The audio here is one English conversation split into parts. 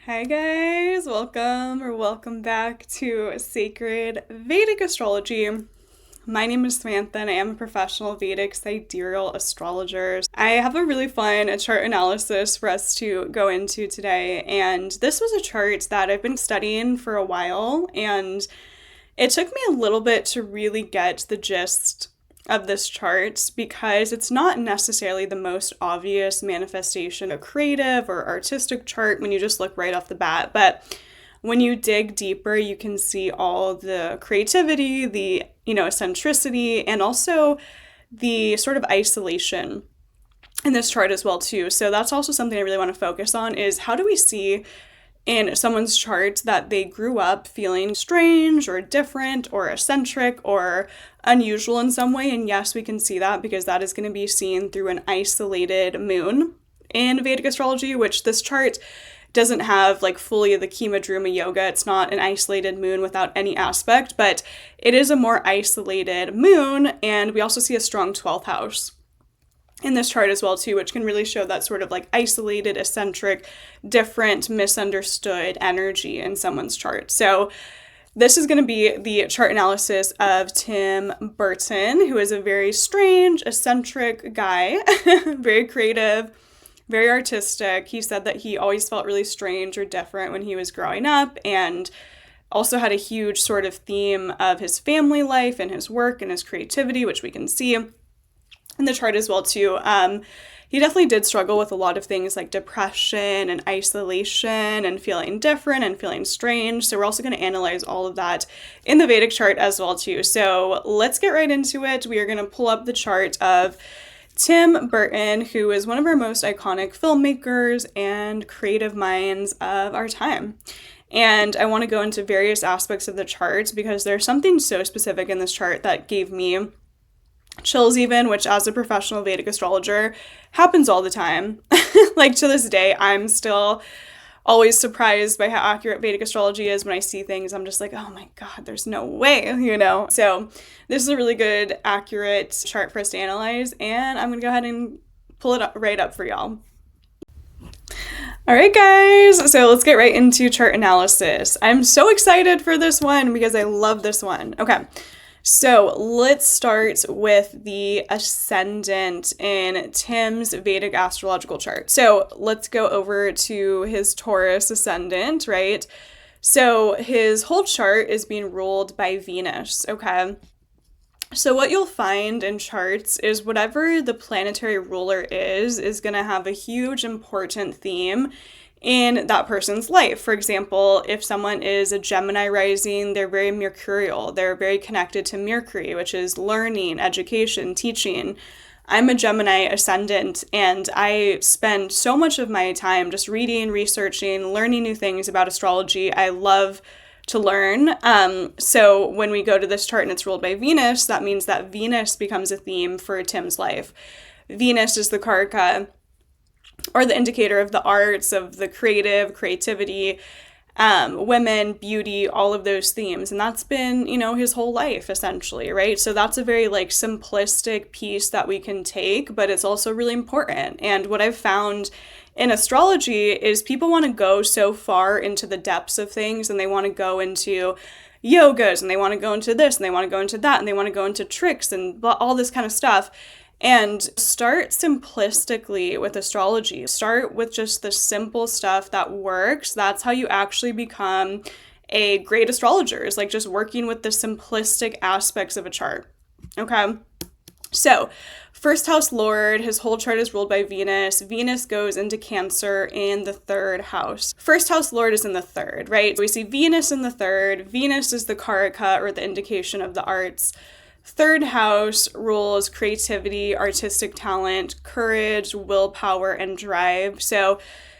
Hi guys, welcome back to Sacred Vedic Astrology. My name is Samantha and I am a professional Vedic sidereal astrologer. I have a really fun chart analysis for us to go into today, and this was a chart that I've been studying for a while, and it took me a little bit to really get the gist of this chart because it's not necessarily the most obvious manifestation of a creative or artistic chart when you just look right off the bat. But when you dig deeper, you can see all the creativity, the, eccentricity, and also the sort of isolation in this chart as well too. So that's also something I really want to focus on is how do we see in someone's chart that they grew up feeling strange or different or eccentric or unusual in some way. And yes, we can see that because that is going to be seen through an isolated moon in Vedic astrology, which this chart doesn't have like fully the Kima Druma Yoga. It's not an isolated moon without any aspect, but it is a more isolated moon. And we also see a strong 12th house in this chart as well too, which can really show that sort of like isolated, eccentric, different, misunderstood energy in someone's chart. So this is going to be the chart analysis of Tim Burton, who is a very strange, eccentric guy, very creative, very artistic. He said that he always felt really strange or different when he was growing up, and also had a huge sort of theme of his family life and his work and his creativity, which we can see in the chart as well too. He definitely did struggle with a lot of things like depression and isolation and feeling different and feeling strange. So we're also going to analyze all of that in the Vedic chart as well too. So let's get right into it. We are going to pull up the chart of Tim Burton, who is one of our most iconic filmmakers and creative minds of our time. And I want to go into various aspects of the chart because there's something so specific in this chart that gave me chills even, which as a professional Vedic astrologer happens all the time. Like to this day, I'm still always surprised by how accurate Vedic astrology is. When I see things, I'm just like, oh my God, there's no way, So this is a really good, accurate chart for us to analyze, and I'm going to go ahead and pull it up, right up for y'all. All right, guys, so let's get right into chart analysis. I'm so excited for this one because I love this one. Okay. So let's start with the ascendant in Tim's Vedic astrological chart. So let's go over to his Taurus ascendant, right? So his whole chart is being ruled by Venus, okay? So what you'll find in charts is whatever the planetary ruler is going to have a huge important theme in that person's life. For example, if someone is a Gemini rising, they're very mercurial. They're very connected to Mercury, which is learning, education, teaching. I'm a Gemini ascendant, and I spend so much of my time just reading, researching, learning new things about astrology. I love to learn. So when we go to this chart and it's ruled by Venus, that means that Venus becomes a theme for Tim's life. Venus is the Karaka, or the indicator of the arts, of the creativity, women, beauty, all of those themes. And that's been, his whole life, essentially, right? So that's a very, simplistic piece that we can take, but it's also really important. And what I've found in astrology is people want to go so far into the depths of things, and they want to go into yogas, and they want to go into this, and they want to go into that, and they want to go into tricks and all this kind of stuff. And start simplistically with astrology. Start with just the simple stuff that works. That's how you actually become a great astrologer, is like just working with the simplistic aspects of a chart. Okay. So first house lord, his whole chart is ruled by Venus. Venus goes into Cancer in the third house. First house lord is in the third, right? We see Venus in the third. Venus is the Karaka, or the indication of the arts. Third house rules creativity, artistic talent, courage, willpower, and drive. So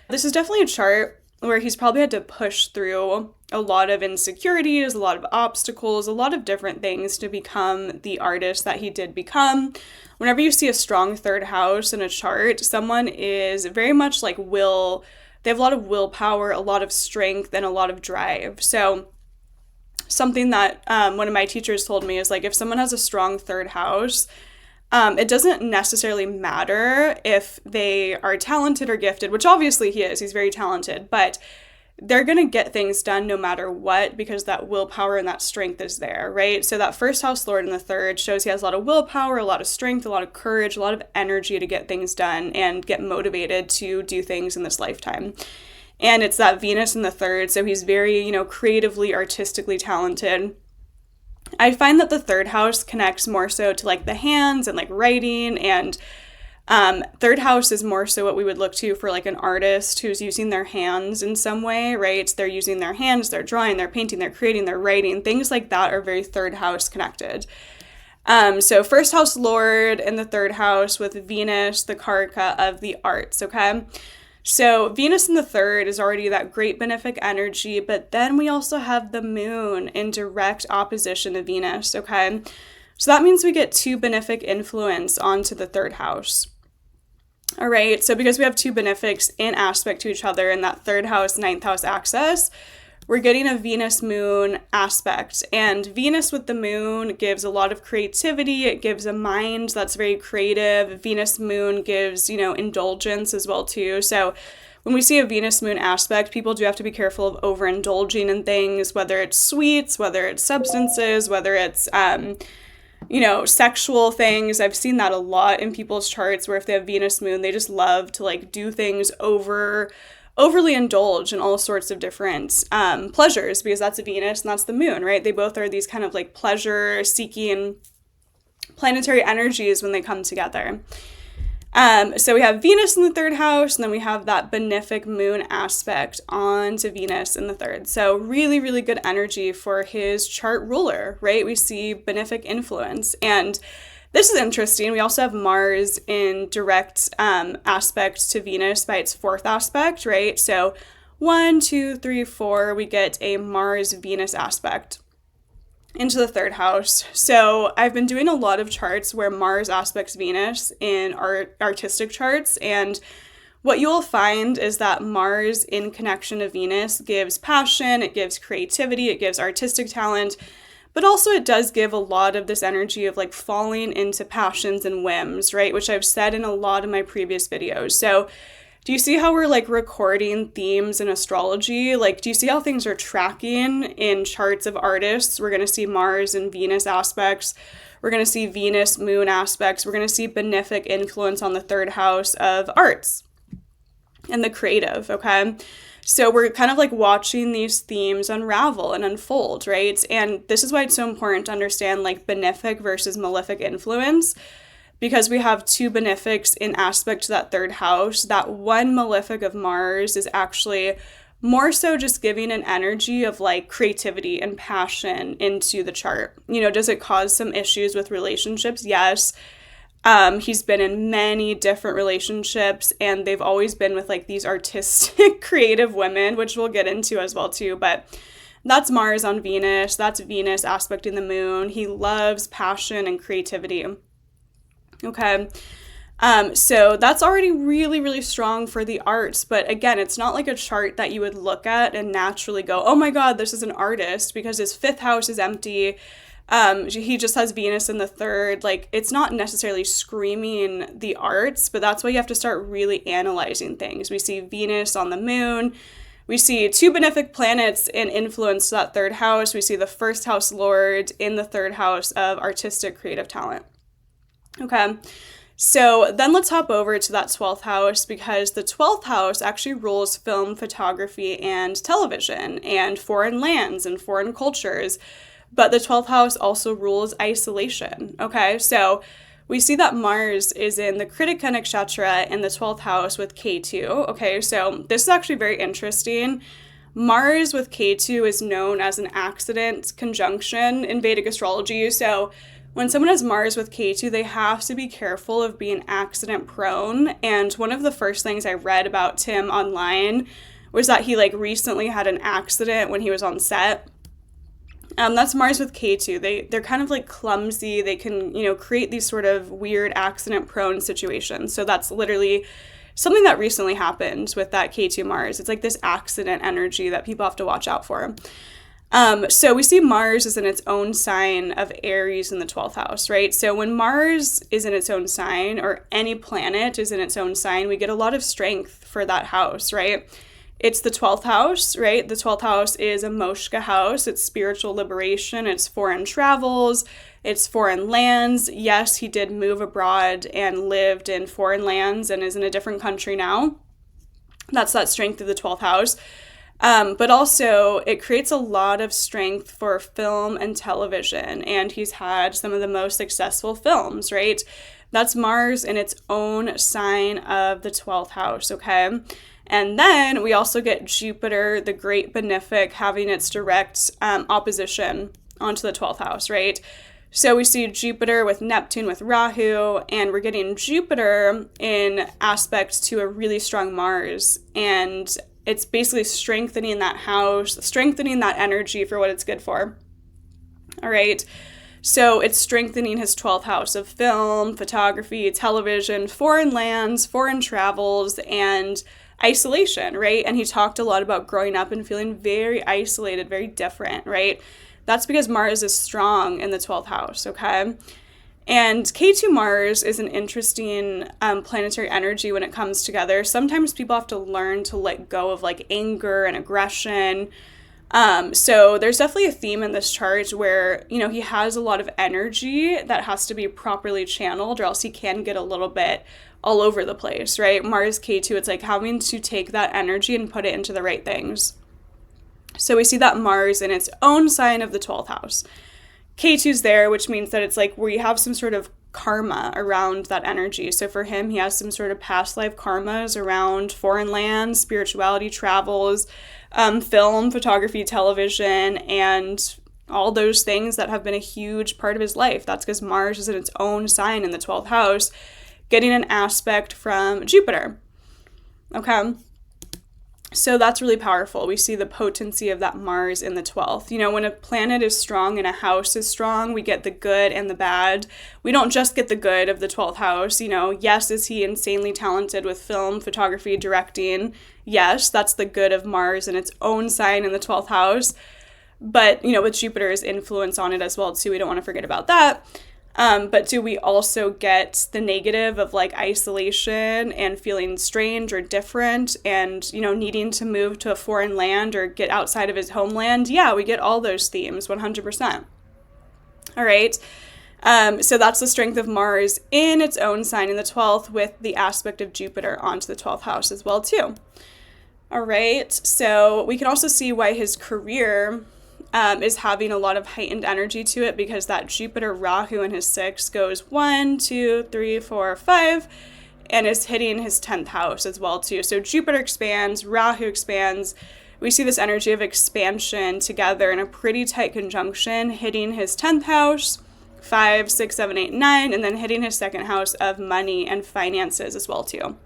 this is definitely a chart where he's probably had to push through a lot of insecurities, a lot of obstacles, a lot of different things to become the artist that he did become. Whenever you see a strong third house in a chart, someone is very much like they have a lot of willpower, a lot of strength, and a lot of drive. So something that one of my teachers told me is if someone has a strong third house, it doesn't necessarily matter if they are talented or gifted, which obviously he is. He's very talented, but they're going to get things done no matter what, because that willpower and that strength is there, right? So that first house lord in the third shows he has a lot of willpower, a lot of strength, a lot of courage, a lot of energy to get things done and get motivated to do things in this lifetime. And it's that Venus in the third, so he's very, creatively, artistically talented. I find that the third house connects more so to like the hands and like writing, and third house is more so what we would look to for like an artist who's using their hands in some way, right? They're using their hands, they're drawing, they're painting, they're creating, they're writing. Things like that are very third house connected. So first house lord in the third house with Venus, the karaka of the arts, okay? So Venus in the third is already that great benefic energy, but then we also have the moon in direct opposition to Venus, okay? So that means we get 2 benefic influence onto the third house. All right, so because we have 2 benefics in aspect to each other in that third house, 9th house axis, we're getting a Venus-Moon aspect. And Venus with the moon gives a lot of creativity. It gives a mind that's very creative. Venus-Moon gives, indulgence as well too. So when we see a Venus-Moon aspect, people do have to be careful of overindulging in things, whether it's sweets, whether it's substances, whether it's sexual things. I've seen that a lot in people's charts where if they have Venus moon, they just love to like do things overly indulge in all sorts of different pleasures, because that's a Venus and that's the moon, right? They both are these kind of like pleasure seeking planetary energies when they come together. So we have Venus in the third house, and then we have that benefic moon aspect onto Venus in the third. So really, really good energy for his chart ruler, right? We see benefic influence. And this is interesting. We also have Mars in direct aspect to Venus by its 4th aspect, right? So 1, 2, 3, 4, we get a Mars-Venus aspect into the third house. So I've been doing a lot of charts where Mars aspects Venus in artistic charts, and what you'll find is that Mars in connection to Venus gives passion, it gives creativity, it gives artistic talent, but also it does give a lot of this energy of like falling into passions and whims, right? Which I've said in a lot of my previous videos. So do you see how we're like recording themes in astrology? Like, do you see how things are tracking in charts of artists? We're going to see Mars and Venus aspects. We're going to see Venus moon aspects. We're going to see benefic influence on the third house of arts and the creative, okay? So we're kind of like watching these themes unravel and unfold, right? And this is why it's so important to understand like benefic versus malefic influence, because we have 2 benefics in aspect to that third house. That one malefic of Mars is actually more so just giving an energy of like creativity and passion into the chart. Does it cause some issues with relationships? Yes. He's been in many different relationships, and they've always been with like these artistic, creative women, which we'll get into as well too. But that's Mars on Venus. That's Venus aspecting the moon. He loves passion and creativity. Okay, so that's already really, really strong for the arts. But again, it's not like a chart that you would look at and naturally go, oh my God, this is an artist, because his 5th house is empty. He just has Venus in the third. Like, it's not necessarily screaming the arts, but that's why you have to start really analyzing things. We see Venus on the moon. We see 2 benefic planets in influence to that third house. We see the first house lord in the third house of artistic creative talent. Okay, so then let's hop over to that 12th house, because the 12th house actually rules film, photography, and television, and foreign lands and foreign cultures. But the 12th house also rules isolation, okay? So we see that Mars is in the Kritika Nakshatra in the 12th house with K2, okay? So this is actually very interesting. Mars with K2 is known as an accident conjunction in Vedic astrology. So when someone has Mars with K2, they have to be careful of being accident prone. And one of the first things I read about Tim online was that he like recently had an accident when he was on set. That's Mars with K2. They're kind of like clumsy. They can, create these sort of weird accident prone situations. So that's literally something that recently happened with that K2 Mars. It's like this accident energy that people have to watch out for. So we see Mars is in its own sign of Aries in the 12th house, right? So when Mars is in its own sign, or any planet is in its own sign, we get a lot of strength for that house, right? It's the 12th house, right? The 12th house is a Moshka house. It's spiritual liberation. It's foreign travels. It's foreign lands. Yes, he did move abroad and lived in foreign lands and is in a different country now. That's that strength of the 12th house. But also, it creates a lot of strength for film and television. And he's had some of the most successful films, right? That's Mars in its own sign of the 12th house, okay? And then we also get Jupiter, the great benefic, having its direct opposition onto the 12th house, right? So we see Jupiter with Neptune with Rahu, and we're getting Jupiter in aspect to a really strong Mars. And it's basically strengthening that house, strengthening that energy for what it's good for. All right. So it's strengthening his 12th house of film, photography, television, foreign lands, foreign travels, and isolation, right? And he talked a lot about growing up and feeling very isolated, very different, right? That's because Mars is strong in the 12th house, okay? And K2 Mars is an interesting planetary energy when it comes together. Sometimes people have to learn to let go of like anger and aggression. So there's definitely a theme in this chart where, you know, he has a lot of energy that has to be properly channeled, or else he can get a little bit all over the place, right? Mars K2, it's like having to take that energy and put it into the right things. So we see that Mars in its own sign of the 12th house. K2's there, which means that it's like we have some sort of karma around that energy. So for him, he has some sort of past life karmas around foreign lands, spirituality, travels, film, photography, television, and all those things that have been a huge part of his life. That's because Mars is in its own sign in the 12th house, getting an aspect from Jupiter. Okay. So that's really powerful. We see the potency of that Mars in the 12th. You know, when a planet is strong and a house is strong, we get the good and the bad. We don't just get the good of the 12th house. You know, yes, is he insanely talented with film, photography, directing? Yes, that's the good of Mars in its own sign in the 12th house. But, you know, with Jupiter's influence on it as well, too, we don't want to forget about that. But do we also get the negative of like isolation and feeling strange or different and, you know, needing to move to a foreign land or get outside of his homeland? Yeah, we get all those themes 100%. All right. So that's the strength of Mars in its own sign in the 12th with the aspect of Jupiter onto the 12th house as well, too. All right. So we can also see why his career is having a lot of heightened energy to it, because that Jupiter Rahu in his 6th goes 1, 2, 3, 4, 5, and is hitting his 10th house as well too. So Jupiter expands, Rahu expands. We see this energy of expansion together in a pretty tight conjunction, hitting his 10th house, 5, 6, 7, 8, 9, and then hitting his 2nd house of money and finances as well too.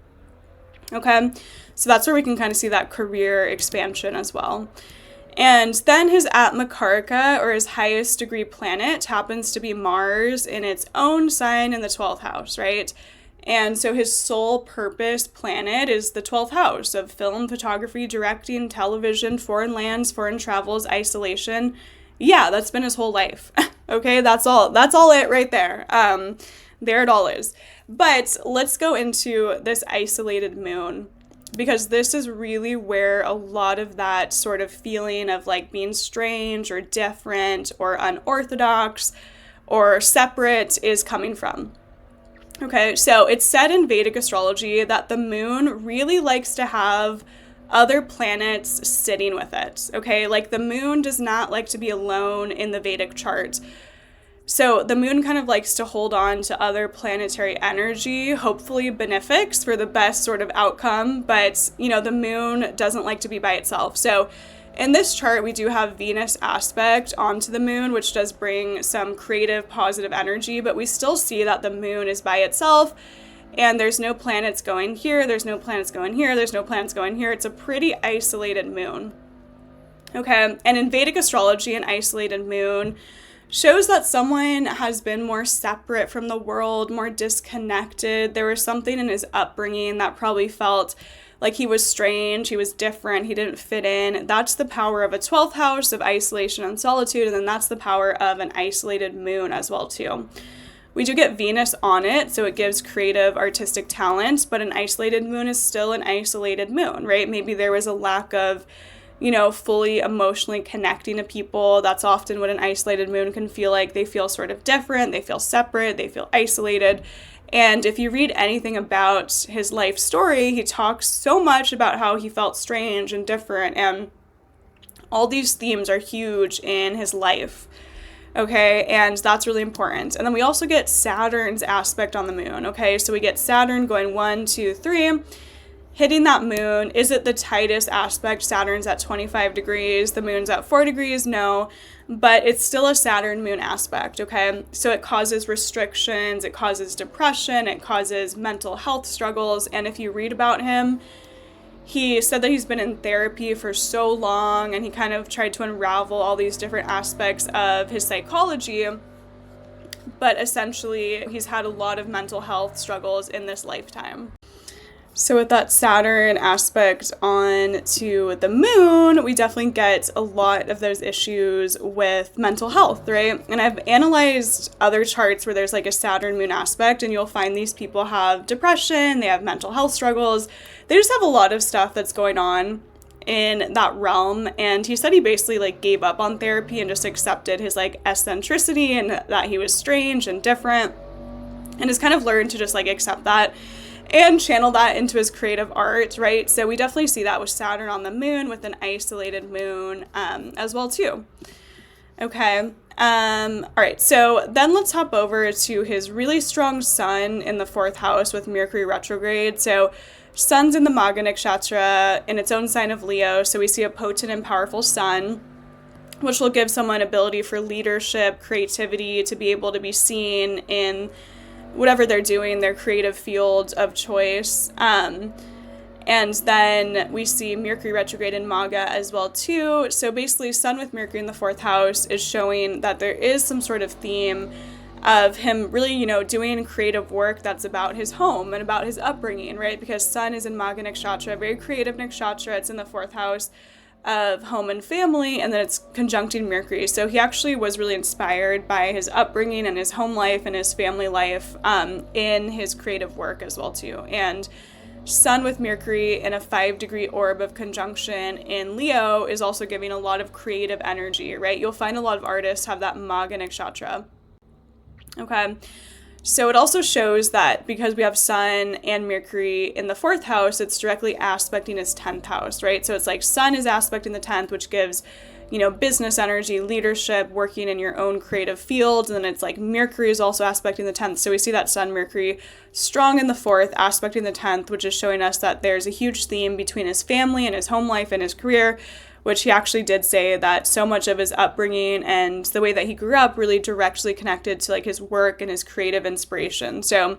Okay, so that's where we can kind of see that career expansion as well. And then his Atmakarka, or his highest degree planet, happens to be Mars in its own sign in the 12th house, right? And so his sole purpose planet is the 12th house of film, photography, directing, television, foreign lands, foreign travels, isolation. Yeah, that's been his whole life. Okay, that's all it right there. There it all is. But let's go into this isolated moon, because this is really where a lot of that sort of feeling of like being strange or different or unorthodox or separate is coming from. Okay, so it's said in Vedic astrology that the moon really likes to have other planets sitting with it. Okay, like the moon does not like to be alone in the Vedic chart. So the moon kind of likes to hold on to other planetary energy, hopefully benefics for the best sort of outcome, but, you know, the moon doesn't like to be by itself. So in this chart, we do have Venus aspect onto the moon, which does bring some creative, positive energy, but we still see that the moon is by itself, and there's no planets going here, there's no planets going here, there's no planets going here. It's a pretty isolated moon. Okay, and in Vedic astrology, an isolated moon shows that someone has been more separate from the world, more disconnected. There was something in his upbringing that probably felt like he was strange, he was different, he didn't fit in. That's the power of a 12th house of isolation and solitude, and then that's the power of an isolated moon as well too. We do get Venus on it, so it gives creative, artistic talent, but an isolated moon is still an isolated moon, right? Maybe there was a lack of, fully emotionally connecting to people. That's often what an isolated moon can feel like. They feel sort of different, they feel separate, they feel isolated. And if you read anything about his life story, he talks so much about how he felt strange and different, and all these themes are huge in his life. Okay, and that's really important. And then we also get Saturn's aspect on the moon. Okay, so we get Saturn going 1, 2, 3, hitting that moon. Is it the tightest aspect? Saturn's at 25 degrees, the moon's at 4 degrees, no, but it's still a Saturn moon aspect. Okay, so it causes restrictions, it causes depression, it causes mental health struggles. And if you read about him, he said that he's been in therapy for so long, and he kind of tried to unravel all these different aspects of his psychology, but essentially he's had a lot of mental health struggles in this lifetime. So with that Saturn aspect on to the moon, we definitely get a lot of those issues with mental health, right? And I've analyzed other charts where there's like a Saturn moon aspect, and you'll find these people have depression, they have mental health struggles, they just have a lot of stuff that's going on in that realm. And he said he basically like gave up on therapy and just accepted his like eccentricity and that he was strange and different, and has kind of learned to just like accept that and channel that into his creative art, right? So we definitely see that with Saturn on the moon, with an isolated moon as well too. Okay, all right, so then let's hop over to his really strong sun in the 4th house with Mercury retrograde. So sun's in the Magha Nakshatra in its own sign of Leo, so we see a potent and powerful sun, which will give someone ability for leadership, creativity, to be able to be seen in whatever they're doing, their creative field of choice. And then we see Mercury retrograde in Magha as well too. So basically Sun with Mercury in the 4th house is showing that there is some sort of theme of him really, doing creative work that's about his home and about his upbringing, right? Because Sun is in Magha Nakshatra, very creative nakshatra. It's in the 4th house of home and family, and then it's conjuncting Mercury. So he actually was really inspired by his upbringing and his home life and his family life in his creative work as well too. And Sun with Mercury in a 5-degree orb of conjunction in Leo is also giving a lot of creative energy, right? You'll find a lot of artists have that Magha Nakshatra. Okay, so it also shows that because we have Sun and Mercury in the 4th house, it's directly aspecting his 10th house, right? So it's like Sun is aspecting the 10th, which gives, business energy, leadership, working in your own creative field. And then it's like Mercury is also aspecting the 10th. So we see that Sun, Mercury strong in the 4th, aspecting the 10th, which is showing us that there's a huge theme between his family and his home life and his career, which he actually did say that so much of his upbringing and the way that he grew up really directly connected to like his work and his creative inspiration. So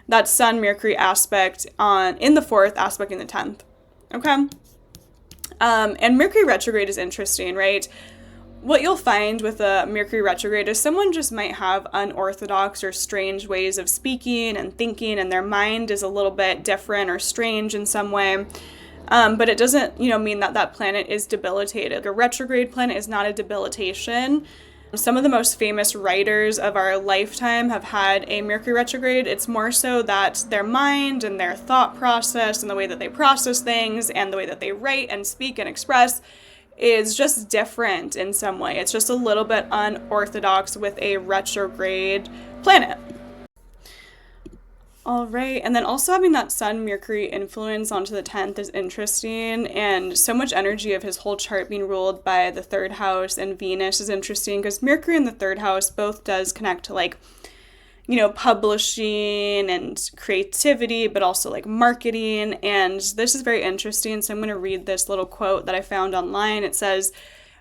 that Sun Mercury aspect in the 4th, aspecting the 10th. Okay. And Mercury retrograde is interesting, right? What you'll find with a Mercury retrograde is someone just might have unorthodox or strange ways of speaking and thinking, and their mind is a little bit different or strange in some way. But it doesn't, mean that that planet is debilitated. A retrograde planet is not a debilitation. Some of the most famous writers of our lifetime have had a Mercury retrograde. It's more so that their mind and their thought process and the way that they process things and the way that they write and speak and express is just different in some way. It's just a little bit unorthodox with a retrograde planet. All right, and then also having that Sun Mercury influence onto the 10th is interesting, and so much energy of his whole chart being ruled by the 3rd house and Venus is interesting because Mercury in the 3rd house both does connect to like, publishing and creativity, but also like marketing. And this is very interesting. So I'm going to read this little quote that I found online. It says,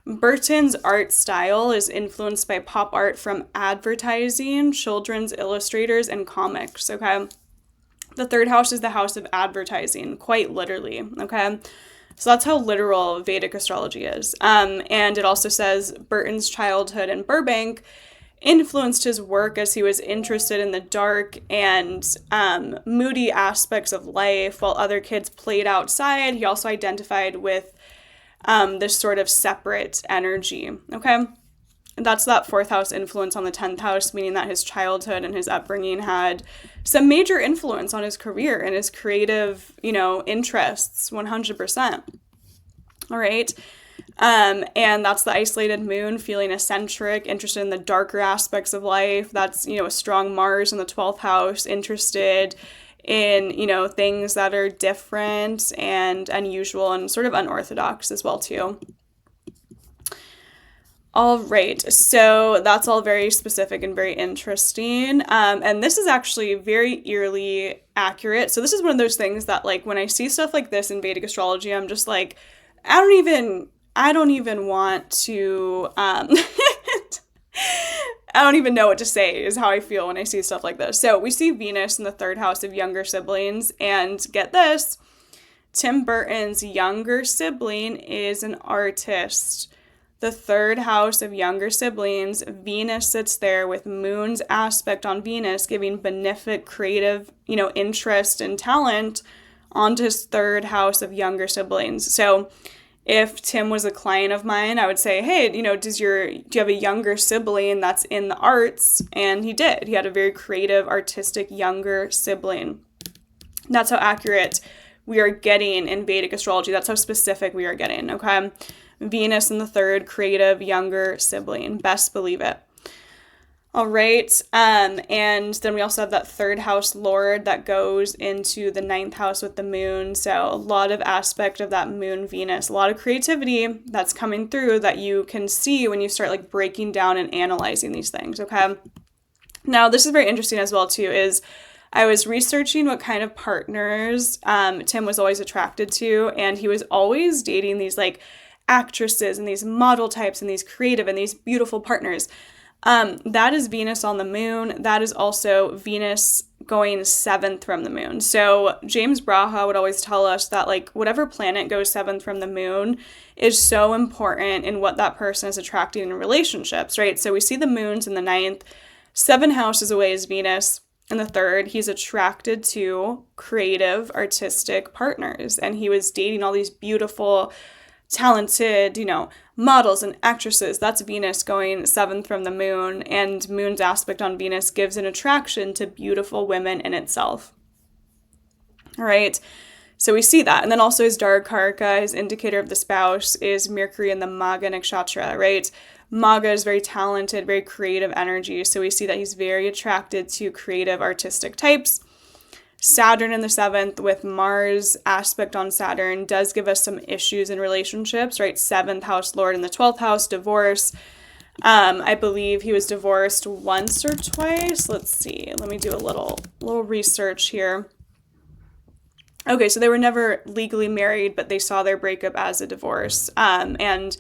Burton's art style is influenced by pop art from advertising, children's illustrators, and comics, okay? The 3rd house is the house of advertising, quite literally, okay? So that's how literal Vedic astrology is. And it also says Burton's childhood in Burbank influenced his work as he was interested in the dark and moody aspects of life while other kids played outside. He also identified with this sort of separate energy, okay? That's that 4th house influence on the 10th house, meaning that his childhood and his upbringing had some major influence on his career and his creative, interests, 100%. All right. And that's the isolated moon, feeling eccentric, interested in the darker aspects of life. That's, a strong Mars in the 12th house, interested in, things that are different and unusual and sort of unorthodox as well, too. All right, so that's all very specific and very interesting. And this is actually very eerily accurate. So this is one of those things that, like, when I see stuff like this in Vedic astrology, I'm just like, I don't even want to, I don't even know what to say is how I feel when I see stuff like this. So we see Venus in the 3rd house of younger siblings, and get this, Tim Burton's younger sibling is an artist. The 3rd house of younger siblings, Venus sits there with Moon's aspect on Venus, giving benefic, creative, interest and talent onto his 3rd house of younger siblings. So if Tim was a client of mine, I would say, hey, do you have a younger sibling that's in the arts? And he did. He had a very creative, artistic, younger sibling. That's how accurate we are getting in Vedic astrology. That's how specific we are getting, okay? Venus in the 3rd, creative, younger sibling. Best believe it. All right. And then we also have that 3rd house lord that goes into the 9th house with the moon. So a lot of aspect of that moon Venus, a lot of creativity that's coming through that you can see when you start like breaking down and analyzing these things. Okay. Now, this is very interesting as well, too, is I was researching what kind of partners Tim was always attracted to, and he was always dating these like actresses and these model types and these creative and these beautiful partners. That is Venus on the moon. That is also Venus going 7th from the moon. So James Braha would always tell us that like whatever planet goes 7th from the moon is so important in what that person is attracting in relationships, right? So we see the moons in the 9th, 7 houses away is Venus. In the 3rd, he's attracted to creative, artistic partners, and he was dating all these beautiful, talented, models and actresses. That's Venus going 7th from the moon, and Moon's aspect on Venus gives an attraction to beautiful women in itself. All right, so we see that. And then also his Dharkarka, his indicator of the spouse, is Mercury in the Magha Nakshatra, right? Magha is very talented, very creative energy, so we see that he's very attracted to creative, artistic types. Saturn in the 7th with Mars aspect on Saturn does give us some issues in relationships, right? 7th house lord in the 12th house, divorce. I believe he was divorced once or twice. Let's see. Let me do a little research here. Okay, so they were never legally married, but they saw their breakup as a divorce. And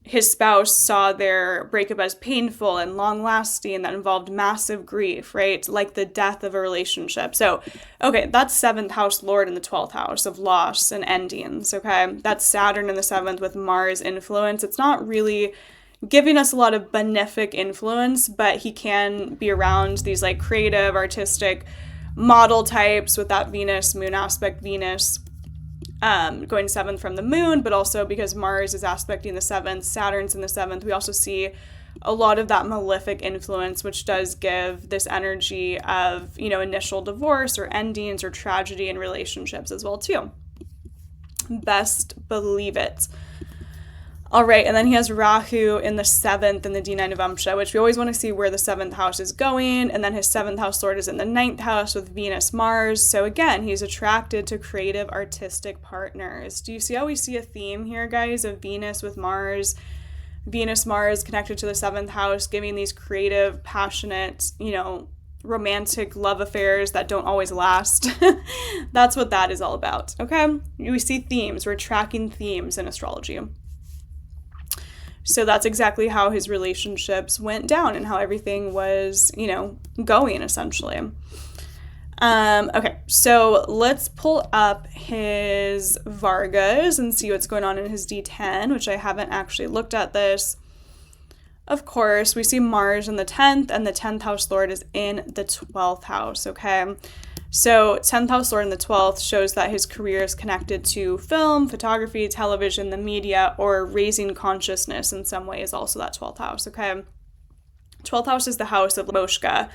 his spouse saw their breakup as painful and long-lasting that involved massive grief, right? Like the death of a relationship. So, okay, that's 7th house lord in the 12th house of loss and endings, okay? That's Saturn in the 7th with Mars influence. It's not really giving us a lot of benefic influence, but he can be around these like creative, artistic model types with that Venus, moon aspect Venus, going 7th from the moon, but also because Mars is aspecting the 7th, Saturn's in the 7th, we also see a lot of that malefic influence, which does give this energy of, initial divorce or endings or tragedy in relationships as well, too. Best believe it. All right, and then he has Rahu in the 7th in the D9 of Amsha, which we always want to see where the 7th house is going, and then his 7th house lord is in the 9th house with Venus, Mars, so again, he's attracted to creative, artistic partners. Do you see how we see a theme here, guys, of Venus with Mars, Venus-Mars connected to the 7th house, giving these creative, passionate, romantic love affairs that don't always last? That's what that is all about, okay? We see themes, we're tracking themes in astrology. So that's exactly how his relationships went down and how everything was, going essentially. Okay, so let's pull up his Vargas and see what's going on in his D10, which I haven't actually looked at this. Of course, we see Mars in the 10th, and the 10th house lord is in the 12th house, okay? So 10th house Lord in the 12th shows that his career is connected to film, photography, television, the media, or raising consciousness in some way is also that 12th house, okay? 12th house is the house of Moshka,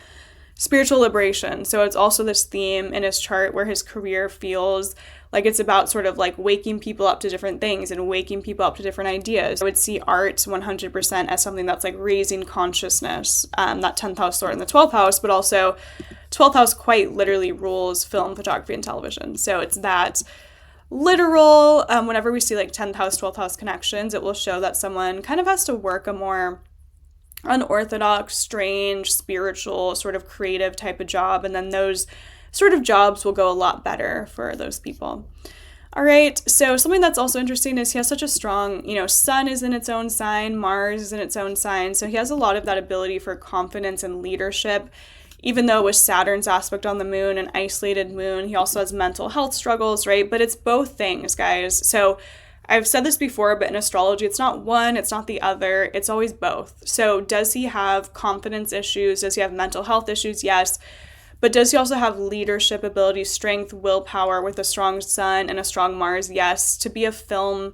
spiritual liberation. So it's also this theme in his chart where his career feels like it's about sort of like waking people up to different things and waking people up to different ideas. I would see art 100% as something that's like raising consciousness, that 10th house Lord in the 12th house, but also 12th house quite literally rules film, photography, and television. So it's that literal, whenever we see like 10th house, 12th house connections, it will show that someone kind of has to work a more unorthodox, strange, spiritual, sort of creative type of job. And then those sort of jobs will go a lot better for those people. All right, so something that's also interesting is he has such a strong, sun is in its own sign, Mars is in its own sign. So he has a lot of that ability for confidence and leadership. Even though with Saturn's aspect on the moon, an isolated moon, he also has mental health struggles, right? But it's both things, guys. So I've said this before, but in astrology, it's not one, it's not the other, it's always both. So does he have confidence issues? Does he have mental health issues? Yes. But does he also have leadership ability, strength, willpower with a strong sun and a strong Mars? Yes. To be a film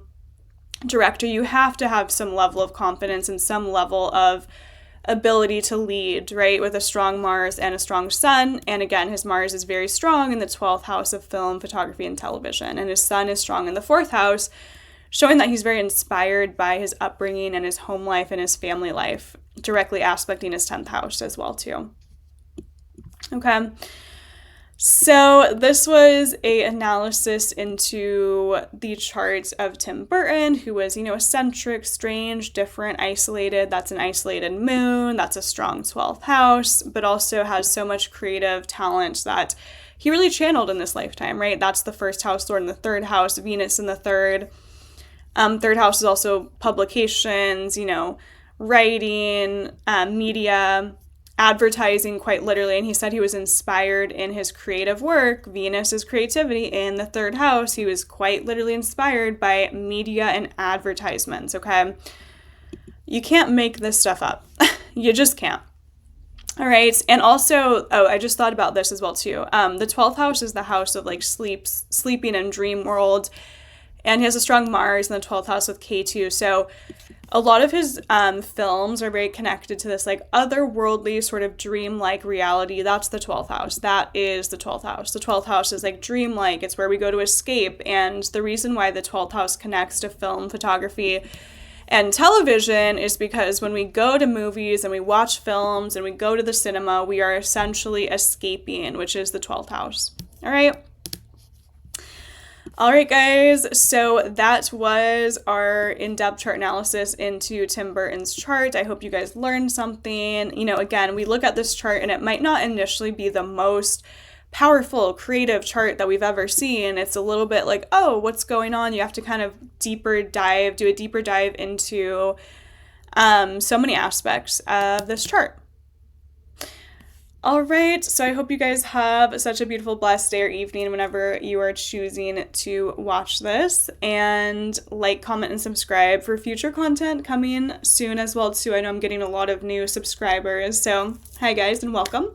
director, you have to have some level of confidence and some level of ability to lead, right? With a strong Mars and a strong sun. And again, his Mars is very strong in the 12th house of film, photography, and television. And his sun is strong in the 4th house, showing that he's very inspired by his upbringing and his home life and his family life, directly aspecting his 10th house as well too. Okay, so this was a analysis into the charts of Tim Burton, who was, eccentric, strange, different, isolated. That's an isolated moon. That's a strong 12th house, but also has so much creative talent that he really channeled in this lifetime, right? That's the 1st house Lord in the 3rd house, Venus in the 3rd. 3rd house is also publications, writing, media, advertising quite literally. And he said he was inspired in his creative work. Venus is creativity in the 3rd house. He was quite literally inspired by media and advertisements, okay? You can't make this stuff up. You just can't. All right. And also, I just thought about this as well too. The 12th house is the house of like sleeping and dream world. And he has a strong Mars in the 12th house with K2. So a lot of his films are very connected to this like otherworldly sort of dreamlike reality. That's the 12th house. That is the 12th house. The 12th house is like dreamlike. It's where we go to escape. And the reason why the 12th house connects to film, photography, and television is because when we go to movies and we watch films and we go to the cinema, we are essentially escaping, which is the 12th house. All right. All right, guys, so that was our in-depth chart analysis into Tim Burton's chart. I hope you guys learned something. Again, we look at this chart and it might not initially be the most powerful, creative chart that we've ever seen. It's a little bit like, oh, what's going on? You have to kind of do a deeper dive into so many aspects of this chart. All right, so I hope you guys have such a beautiful, blessed day or evening whenever you are choosing to watch this. And like, comment, and subscribe for future content coming soon as well, too. I know I'm getting a lot of new subscribers, so hi, guys, and welcome.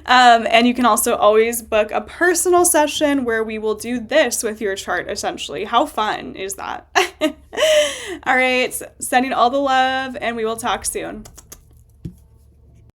And you can also always book a personal session where we will do this with your chart, essentially. How fun is that? All right, sending all the love, and we will talk soon.